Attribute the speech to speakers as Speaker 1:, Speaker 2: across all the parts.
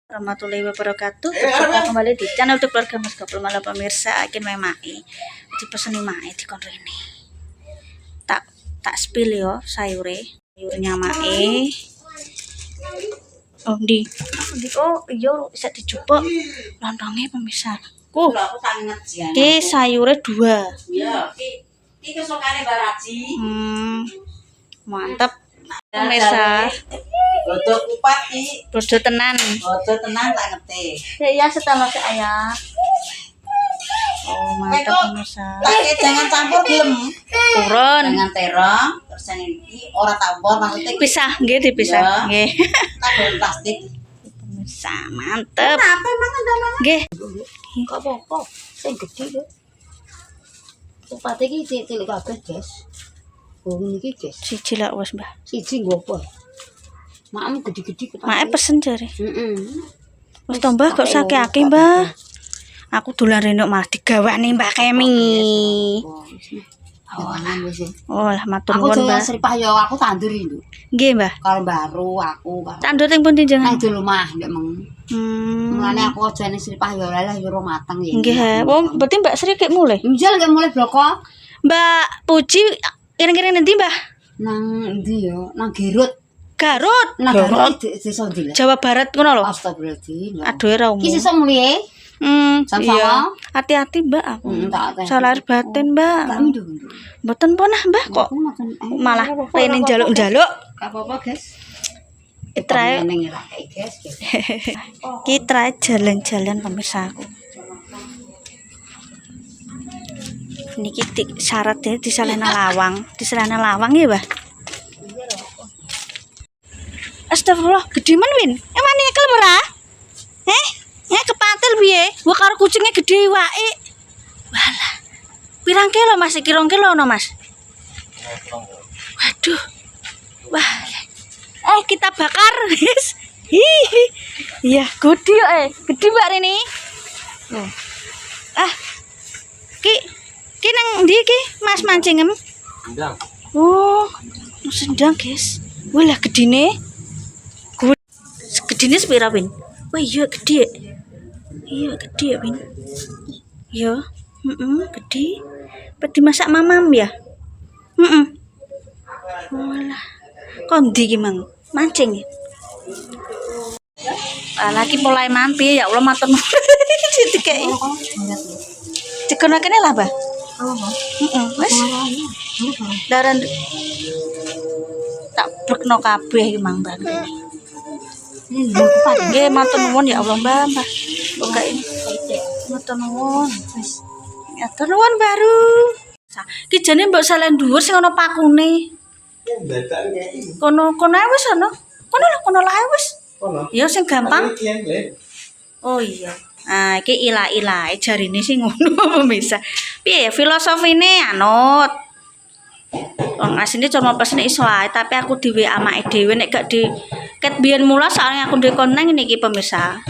Speaker 1: Warahmatullahi wabarakatuh. Berjumpa kembali di channel YouTube Keluarga Mas Gopul. Malah pemirsa akin memai dipeseni mae di kono ini. Tak spill yo sayurnya mae. Oh di oh iya bisa dijupuk lontongnya pemirsa. Ki sayurnya 2.
Speaker 2: Iya, ki kesukane Baraji.
Speaker 1: Mantap pemirsa.
Speaker 2: Bodo kupat ki.
Speaker 1: Bodo tenan
Speaker 2: Tak ngerti.
Speaker 1: Ya setelah ayah. Oh mantap pemirsa.
Speaker 2: Pakai jangan campur gelem.
Speaker 1: Turun.
Speaker 2: Dengan terong, terus yang ini ora campur maksudnya
Speaker 1: Pisah nggih dipisah nggih.
Speaker 2: tak dalam plastik.
Speaker 1: Pemirsa mantep.
Speaker 2: Apa emang ada mana?
Speaker 1: Nggih.
Speaker 2: Kok apa? Sing gede lho. Kupat iki cilik kabeh, Guys. Oh niki, Guys.
Speaker 1: Siji lak wis, Mbah.
Speaker 2: Siji nggo apa? Makmu gede-gede kupat.
Speaker 1: Mak pesen jare.
Speaker 2: Heeh.
Speaker 1: Wis to Mbah kok sakake, Mbah. Aku dolan rene malah digawani Mbak Kemi. Oh lah matur nuwun, Mbah.
Speaker 2: Aku Sripah yo aku tanduri lho.
Speaker 1: Nggih, Mbah.
Speaker 2: Kalau baru aku
Speaker 1: Tandur teng pundi jenengan?
Speaker 2: di rumah ndek meng. Mulane aku aja ning Sripah yo lah yo mateng ya.
Speaker 1: Nggih, wong berarti Mbak Sri kek mulai.
Speaker 2: Njal gak mulai bloko.
Speaker 1: Mbak Puji iring-iring nanti, Mbah?
Speaker 2: Nang ndi yo? Nang
Speaker 1: Garut.
Speaker 2: Nang Garut desa ndi?
Speaker 1: Jawa Barat ngono lho.
Speaker 2: Astagfirullahaladzim.
Speaker 1: Aduh ora umum.
Speaker 2: Ki sesuk mulih.
Speaker 1: Iya. Hati-hati, Mbak. Aku. Salah batin, Mbak. Mboten punah, Mbah kok. Malah pengen njaluk-njaluk.
Speaker 2: Gak apa-apa, Guys.
Speaker 1: Kita
Speaker 2: Guys.
Speaker 1: kita jalan-jalan pemirsa aku. Niki syaratnya di Salana Lawang. Di Salana Lawang ya, Mbah? Astagfirullah, gede man win. Emang nyekel merah? Kepatil piye? Gua karo kucingnya gede wae. Walah. Pirang kilo Mas? Iki 2 kilo no, Mas? Waduh. Wah. Kita bakar, guys. Iya, gede gede Mbak Rini. Ki nang ndi ki Mas mancingem? Sendang. Oh, sendang, guys. Walah gedine. Gedine sepira, Win? Wah, iya gede. Iya, gede ya, Win. Iya, gede. Apa dimasak mamam ya? Walah. Kok ndi ki, Mang? Mancing ya? Lagi mulai mampi ya Allah matur nuwun. Dikeki. Dikono kene lah, Mbah. Wes. Daran tak brekno kabeh iki Mang Mbah. Nggih matur nuwun ya Allah, Mbah. Buka ini. Matur nuwun. Wis. Matur nuwun baru. Ki jane mbok salen dhuwur sing ana pakune. Kono wis ana. Kono lae wis. Ya sing gampang. Oh iya. Nah, iki ila-ilae jarine sing ngono pemirsa. Piye ya filosofine anut. Wong asline cuma pesen iso ae, tapi aku di WA make dhewe nek gak di ket biyen mula soalnya aku ndek koneng niki pemirsa.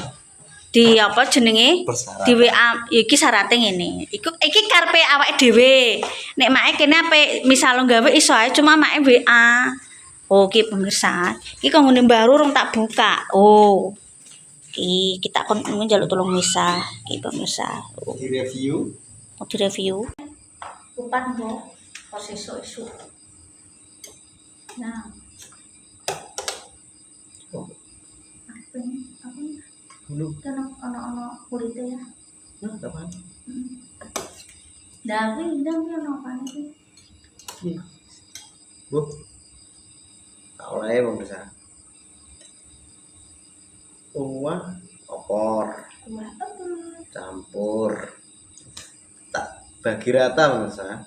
Speaker 1: Di apa jenenge? Di WA iki syarate ngene. Iki karepe awake dhewe. Nek make kene ape misal nggawe iso ae cuma make WA. Oh, ki pemirsa. Iki kok ngene baru rong tak buka. Oh. Ki kita kon njaluk tolong misah, ki pemirsa.
Speaker 2: Di review.
Speaker 1: Mau di review. Kupat mbok. Pas esuk-esuk. Nah. Apa?
Speaker 2: Belum.
Speaker 1: Kan ono kulite ya.
Speaker 2: Apa?
Speaker 1: Dawi ndang ono apa iki?
Speaker 2: Iya. Bu. Tak oleh pemirsa. Kuah opor. Campur. Tak bagi rata pemirsa.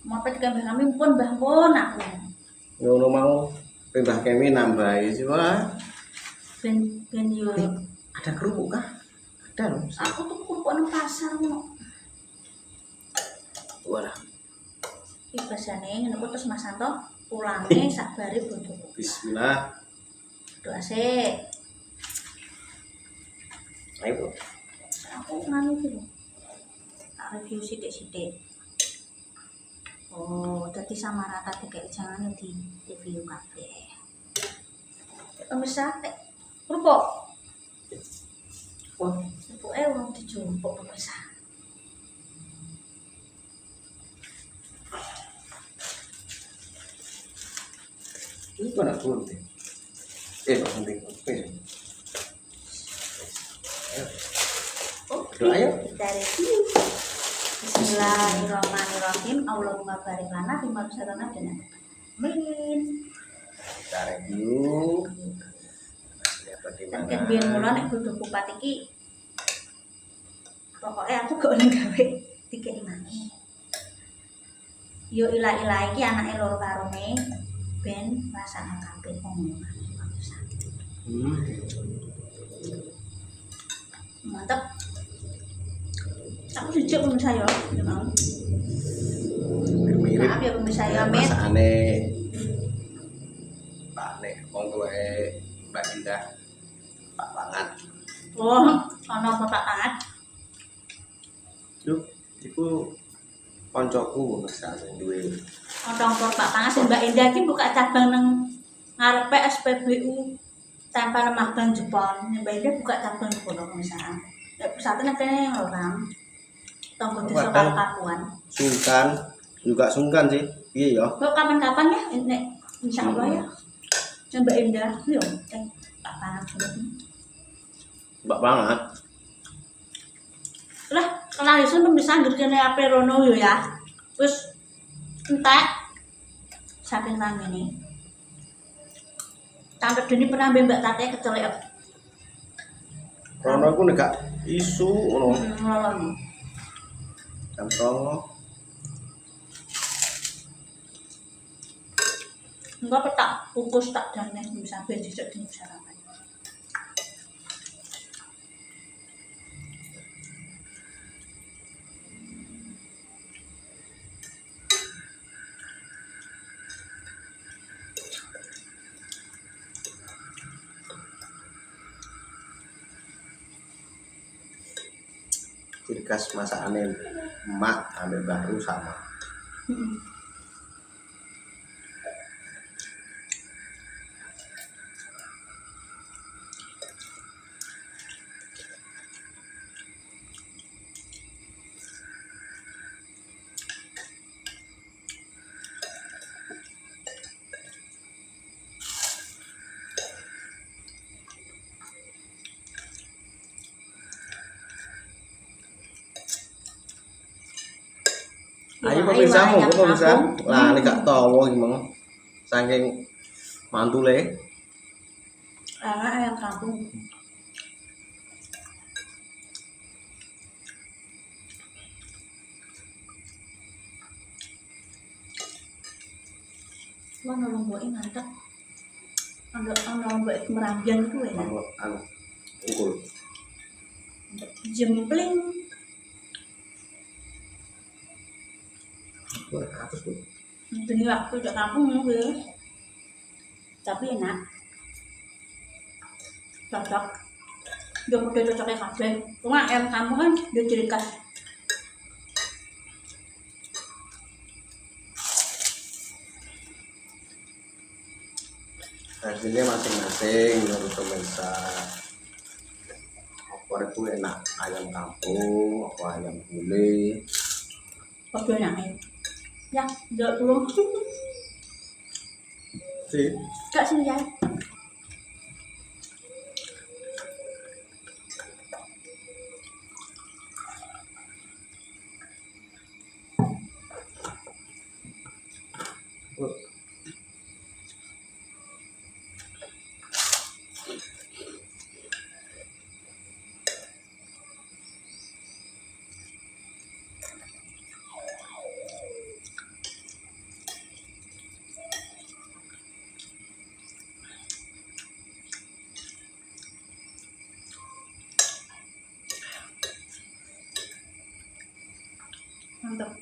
Speaker 1: Mapet kan kami pun Mbah pun aku.
Speaker 2: Ngono mau Mbah Kemi nambahi cuma
Speaker 1: Ben yo.
Speaker 2: Ada kerupuk kah? Ada loh.
Speaker 1: Aku tuh kerupuk nang pasar ngono.
Speaker 2: Walah.
Speaker 1: Iki basane ngono terus Mas Santo pulange sakbare bojoku.
Speaker 2: Bismillah.
Speaker 1: Doa sik.
Speaker 2: Ayo.
Speaker 1: Aku nganu iki lho. Tak review sithik-sithik. Oh, jadi sama rata kayak jangan di review kabeh. Pemirsa, kerupuk. Sepuke wong dijumpuk pemirsa.
Speaker 3: Ini kok nak gunting? Kok gunting?
Speaker 1: Oke,
Speaker 3: Doa, ayo.
Speaker 1: kita review. Bismillahirrahmanirrahim. Allahumma barik lana fima razaqtana dan amin.
Speaker 3: Kita review. Lihat di mana.
Speaker 1: Kan biyen mula nek kudu kupat iki pokoknya aku gak oleh gawe dikek maneh. Yo ilah-ilah iki anake loro karone ben rasane kabeh ngono. Mantap. Aku jujur pemirsa ya, memang.
Speaker 3: Mirip.
Speaker 1: Maaf ya pemirsa ya, Met.
Speaker 3: Masakane Pak Nek, wong tuwe Mbak Indah, Pak Pangan.
Speaker 1: Oh, ana Bapak Pangat.
Speaker 3: Yuk, iku koncoku pemirsa sing duwe.
Speaker 1: Ana Bapak Pangat sing Mbak Indah iki buka cabang nang ngarepe SPBU tanpa lemah Bang Jepon. Mbak Indah buka cabang di kono pemirsa. Ya pusatnya kene orang. Tonggo desa karo Pakuan.
Speaker 3: Sungkan, juga sungkan sih. Iya ya.
Speaker 1: Kok kapan-kapan ya nek insyaallah ya. Mbak Indah yo Pak Pangat.
Speaker 3: Mbak banget.
Speaker 1: Lah, kalau iso pemirsa ngger kene ape rono yo ya. Wis entek saking rame. Tante Deni pernah mbak tate kecelek.
Speaker 3: Rono aku nek gak isu ngono.
Speaker 1: Ngelolong.
Speaker 3: Jam 09.00.
Speaker 1: Enggak petak kukus tak dane bisa ben dhisik dino sarapan.
Speaker 3: Ciri khas masakane emak ambil baru sama. Ayo pemirsa, monggo pemirsa. Lah nek gak tawa iki mong. Saking mantule.
Speaker 1: Ayam kampung. Wah, nolong boe mantap. Ana boe merambian ku enak.
Speaker 3: Anu. Unggul.
Speaker 1: Jempling.
Speaker 3: Atus Bu.
Speaker 1: Ini waktu di kampung gue. Tapi enak. Cocok. Dia udah cocoknya kabeh. Cuma ayam kampung kan dia ciri khas.
Speaker 3: Hasilnya masing-masing menurut pemirsa. Apa itu enak ayam kampung, apa ayam gulai.
Speaker 1: Padha enake. Ya, ndelok tulung.
Speaker 3: Sih.
Speaker 1: Gak sih ya. Mantap.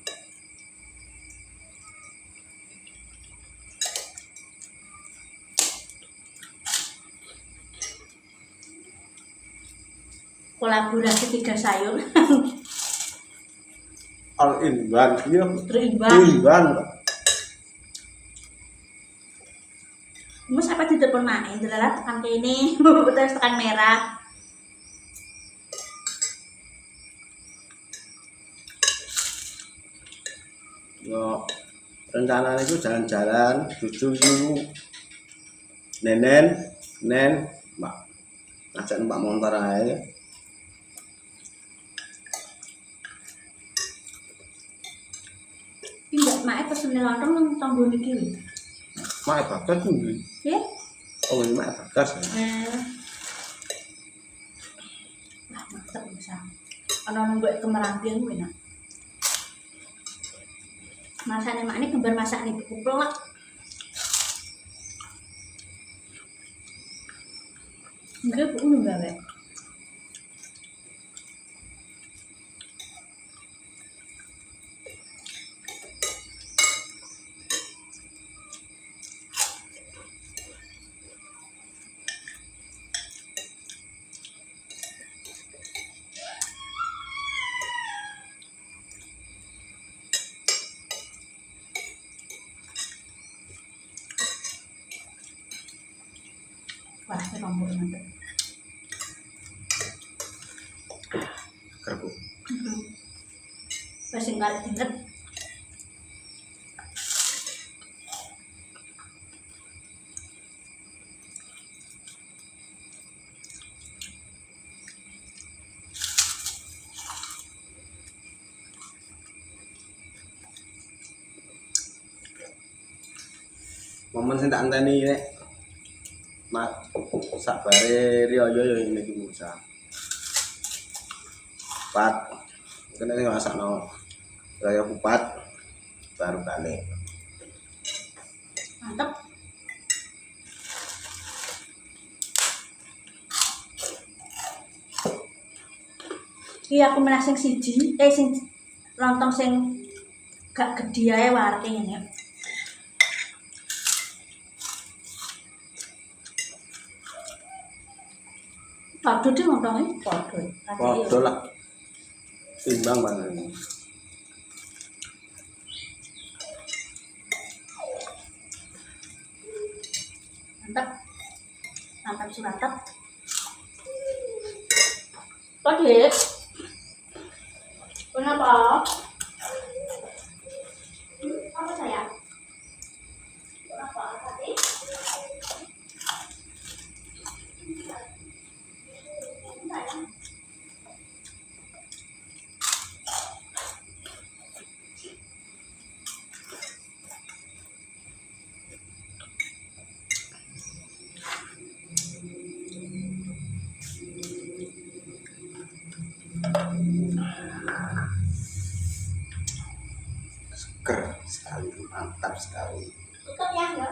Speaker 1: Kolaborasi tiga sayur.
Speaker 3: All in one, iya.
Speaker 1: Terimbang. Mas apa di depan main, jelas tekan kene, terus tekan merah.
Speaker 3: Yo rencana itu jalan-jalan cucu itu nenen mbak ngajak mbak motor aja.
Speaker 1: Pindah mak pesen lontong nang tanggo niki lho.
Speaker 3: Mak bagas tuh
Speaker 1: Ya.
Speaker 3: oh ini mak bagas
Speaker 1: Wah, mantep bisa. Ana mbok kemerampian kuwi nak. Masane mak ini gambar masak nih kuplok. Enggak bu gawe. Wah, ini rambut mantep.
Speaker 3: kerbu
Speaker 1: Wes sing karep dinget.
Speaker 3: momen sing tak anteni nek mak sabare riyo yo ini iki Musa pat kene sing ngrasakno raya kupat baru balik.
Speaker 1: Mantep. Iya aku menang sing siji, sing lontong sing gak gedhi ae wareke ngene. Padha dhewe lontonge padha.
Speaker 3: Padha lah timbang banget.
Speaker 1: Mantap. Mantap surantap. Kok Dek? Kenapa? Apa sayang? Kenapa tadi? Sayang.
Speaker 3: Seger sekali, mantap sekali.
Speaker 1: Tutup ya, ya.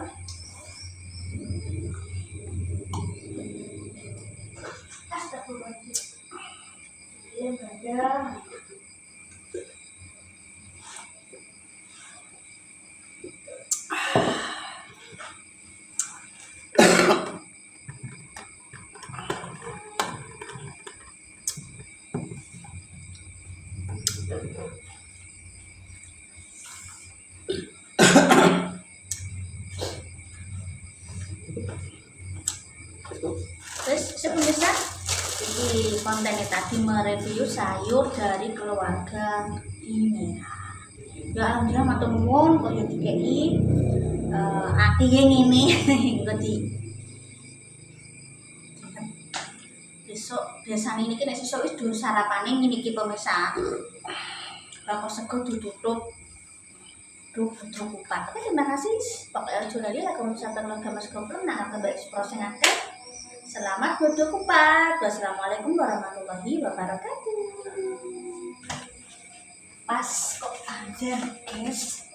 Speaker 1: Astagfirullahaladzim. Iya, badan. Terus sepenuhnya ini kontennya tadi mereview sayur dari keluarga ini. Ya alhamdulillah matur nuwun kok ya dikei atiye ngene engko di besok biasanya ini nek sesuk wis durung sarapane ngene iki pemirsa. Bakal sego ditutup Duh, butuh kupat. Oke, terima kasih. Pokoknya Julali lah kalau misalkan keluarga Mas Goblok nah kembali eksplorasi ngake. Selamat butuh kupat. Wassalamualaikum warahmatullahi wabarakatuh. Pas kok aja, guys.